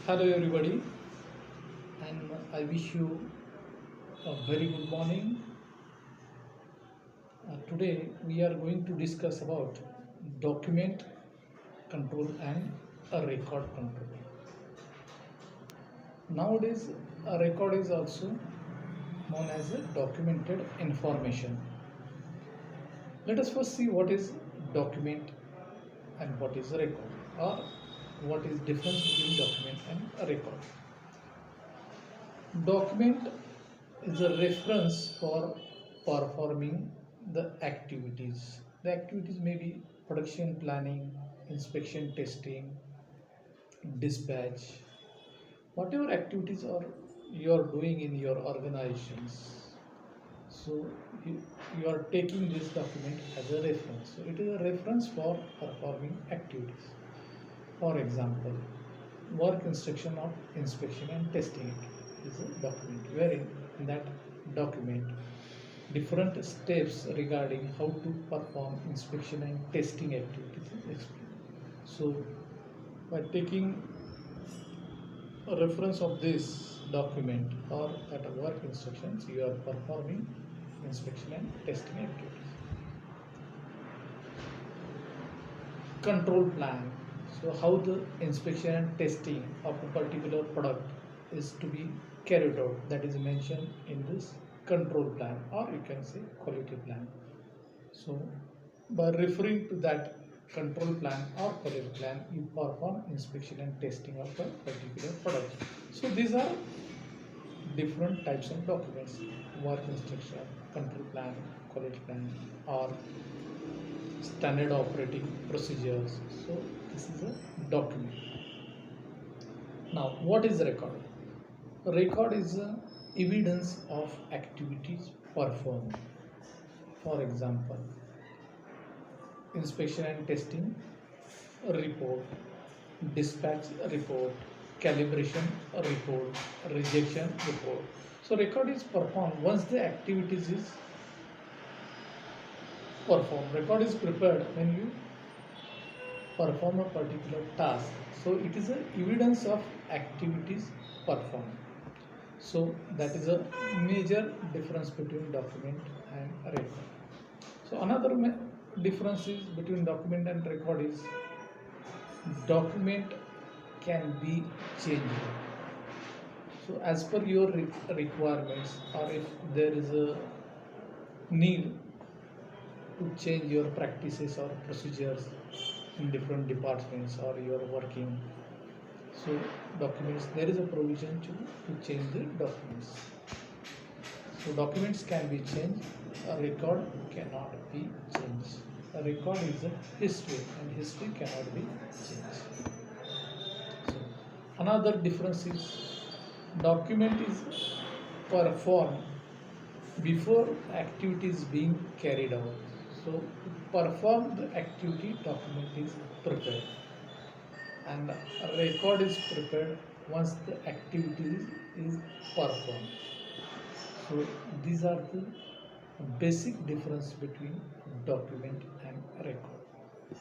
Hello, everybody, and I wish you a very good morning. Today, we are going to discuss about document control and a record control. Nowadays, a record is also known as a documented information. Let us first see what is document and what is a record, or what is difference between document and a record. Document is a reference for performing the activities. The activities may be production planning, inspection testing, dispatch, whatever activities are you are doing in your organizations. So you are taking this document as a reference. So it is a reference for performing activities. For example, work instruction of inspection and testing is a document wherein in that document different steps regarding how to perform inspection and testing activities is explained. So by taking a reference of this document or that work instructions, you are performing inspection and testing activities. Control plan. So how the inspection and testing of a particular product is to be carried out, that is mentioned in this control plan, or you can say quality plan. So by referring to that control plan or quality plan, you perform inspection and testing of a particular product. So these are different types of documents: work instruction, control plan, quality plan, or standard operating procedures. So this is a document. Now, what is a record? A record is evidence of activities performed. For example, inspection and testing report, dispatch report, calibration report, rejection report. So record is performed once the activities is performed. Record is prepared when you perform a particular task. So it is a evidence of activities performed. So that is a major difference between document and a record. So another difference is between document and record is document can be changed. So as per your requirements, or if there is a need to change your practices or procedures in different departments, or you are working, so documents, there is a provision to change the documents. So documents can be changed, a record cannot be changed. A record is a history, and history cannot be changed. So another difference is document is performed before activity is being carried out. So to perform the activity, document is prepared, and a record is prepared once the activity is performed. So these are the basic difference between document and record.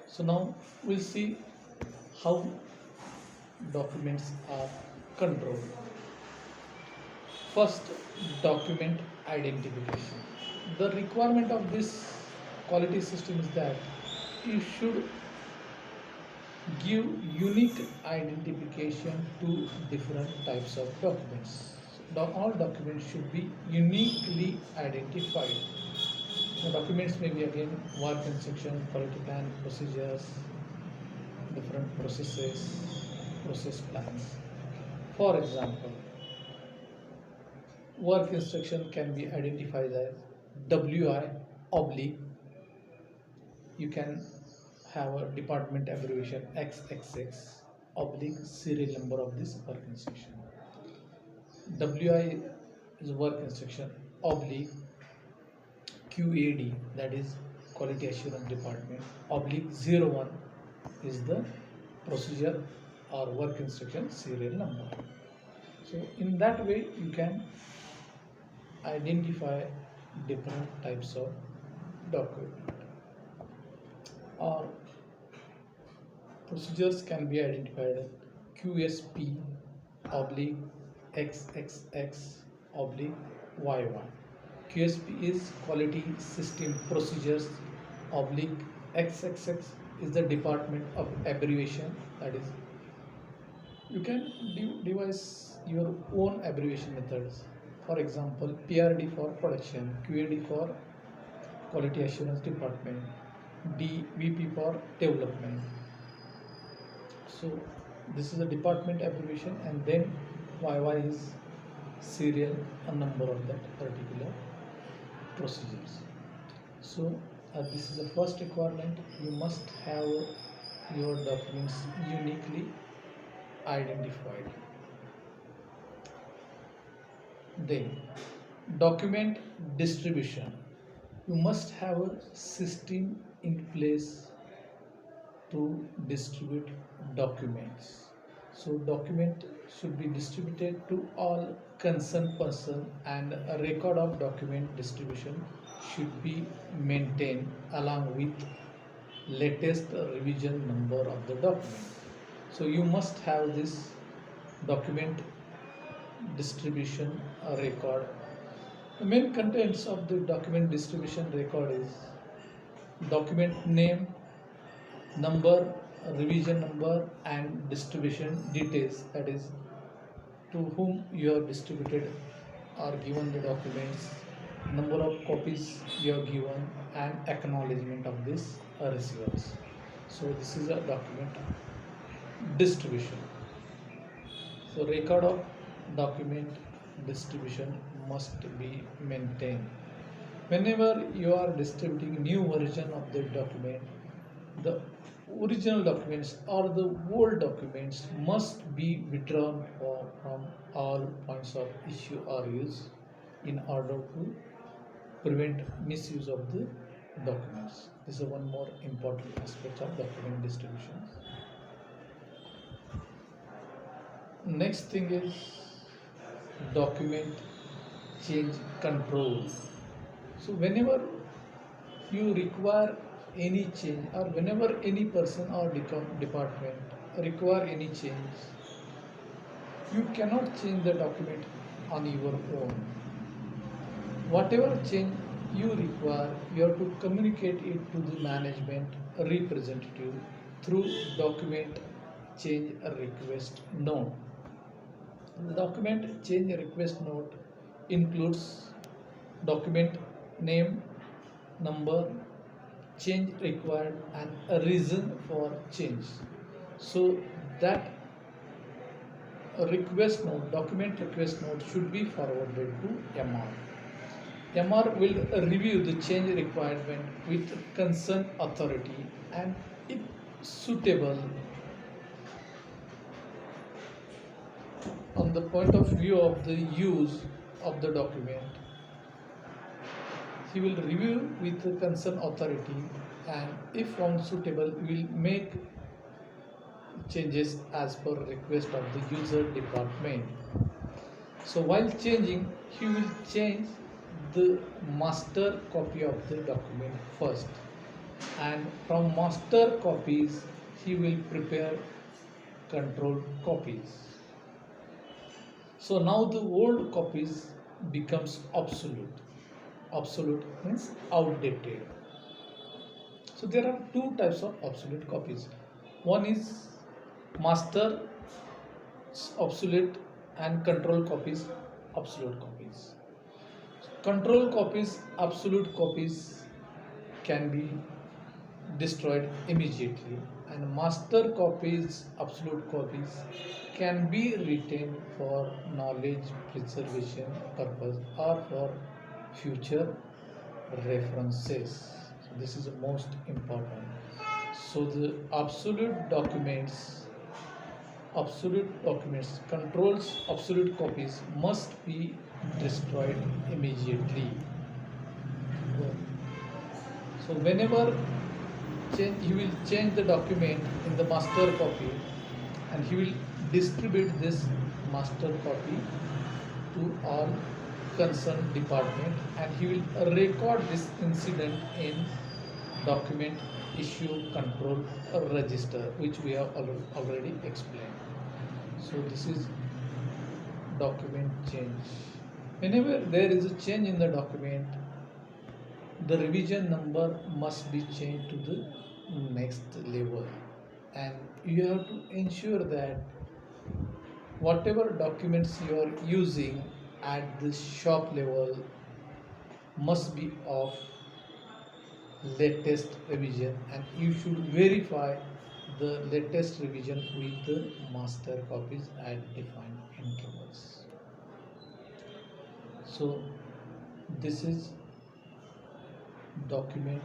So now we'll see how documents are controlled. First, document identification. The requirement of this quality system is that you should give unique identification to different types of documents. So all documents should be uniquely identified. The documents may be again work instruction, quality plan, procedures, different processes, process plans. For example, work instruction can be identified as WI oblique. You can have a department abbreviation XXX oblique serial number of this work instruction. WI is work instruction oblique QAD, that is quality assurance department, oblique 01 is the procedure or work instruction serial number. So in that way you can identify different types of document. Or procedures can be identified QSP oblique XXX oblique YY. QSP is quality system procedures oblique XXX is the department of abbreviation, that is you can devise your own abbreviation methods. For example, PRD for production, QAD for quality assurance department, DVP for development. So this is a department abbreviation, and then YY is serial a number of that particular procedures. So this is the first requirement. You must have your documents uniquely identified. Then document distribution. You must have a system in place to distribute documents. So document should be distributed to all concerned person, and a record of document distribution should be maintained along with latest revision number of the document. So you must have this document distribution record. The main contents of the document distribution record is document name, number, revision number, and distribution details, that is to whom you have distributed or given the documents, number of copies you have given, and acknowledgement of this receivers. So this is a document distribution. So record of document distribution must be maintained. Whenever you are distributing new version of the document, the original documents or the old documents must be withdrawn from all points of issue or use in order to prevent misuse of the documents. This is one more important aspect of document distribution. Next thing is document change control. So whenever you require any change, or whenever any person or department require any change, you cannot change the document on your own. Whatever change you require, you have to communicate it to the management representative through document change request note. The document change request note includes document name, number, change required, and a reason for change. So that request note, document request note, should be forwarded to MR. MR will review the change requirement with concerned authority, and if suitable, on the point of view of the use of the document, he will review with the concerned authority, and if found suitable, will make changes as per request of the user department. So while changing, he will change the master copy of the document first, and from master copies he will prepare control copies. So now the old copies becomes obsolete. Obsolete means outdated. So there are two types of obsolete copies. One is master obsolete and control copies obsolete copies. Control copies, absolute copies can be destroyed immediately, and master copies, absolute copies can be retained for knowledge preservation purpose or for future references. So this is the most important. So the absolute documents, controls absolute copies must be destroyed immediately. So whenever he will change the document in the master copy, and he will distribute this master copy to all concerned department, and he will record this incident in document issue control register, which we have already explained. So this is document change. Whenever there is a change in the document, the revision number must be changed to the next level, and you have to ensure that whatever documents you are using at the shop level must be of latest revision, and you should verify the latest revision with the master copies at defined intervals. So this is document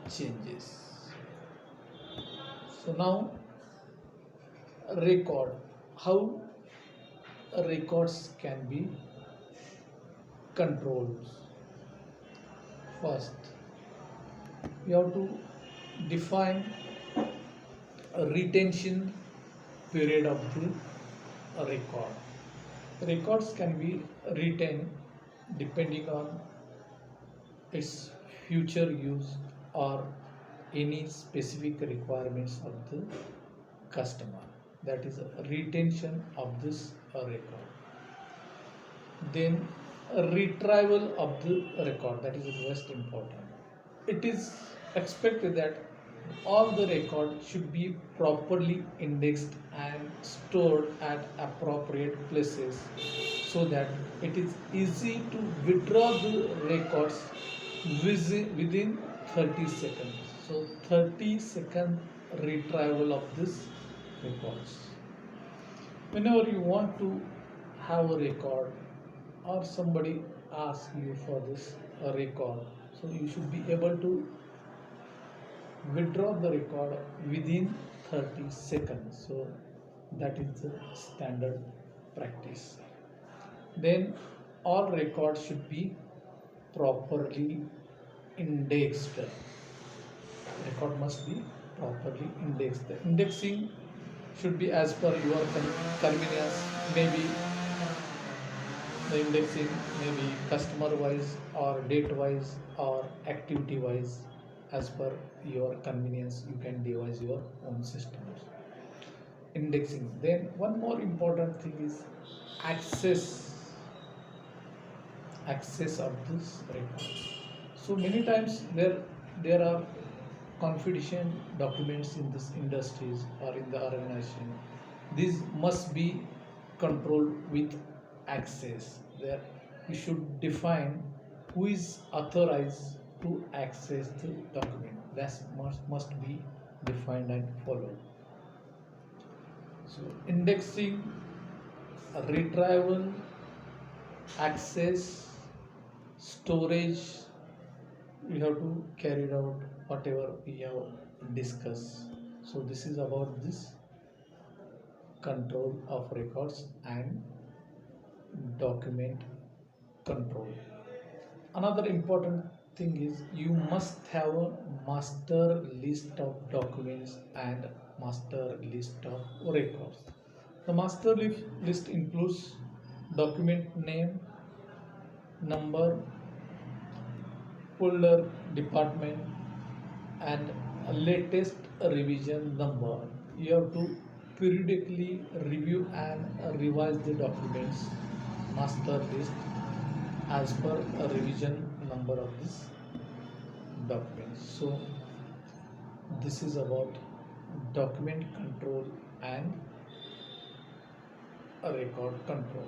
changes. So now record, how records can be controlled. First, you have to define a retention period of the record. Records can be retained depending on its future use or any specific requirements of the customer. That is a retention of this record. Then a retrieval of the record, that is the most important. It is expected that all the record should be properly indexed and stored at appropriate places so that it is easy to withdraw the records within 30 seconds. So 30-second retrieval of this records. Whenever you want to have a record or somebody asks you for this record, so you should be able to withdraw the record within 30 seconds. So that is the standard practice. Then all records should be properly indexed. Record must be properly indexed. The indexing should be as per your convenience. Maybe the indexing may be customer wise or date wise or activity wise. As per your convenience, you can devise your own systems. Indexing. Then one more important thing is access of this record. So many times there are confidential documents in this industries or in the organization. These must be controlled with access. There you should define who is authorized to access the document. That must be defined and followed. So indexing, retrieval, access, storage, we have to carry out whatever we have discussed. So this is about this control of records and document control. Another important thing is you must have a master list of documents and master list of records. The master list includes document name, number, folder, department, and a latest revision number. You have to periodically review and revise the documents master list as per a revision number of this document. So this is about document control and a record control.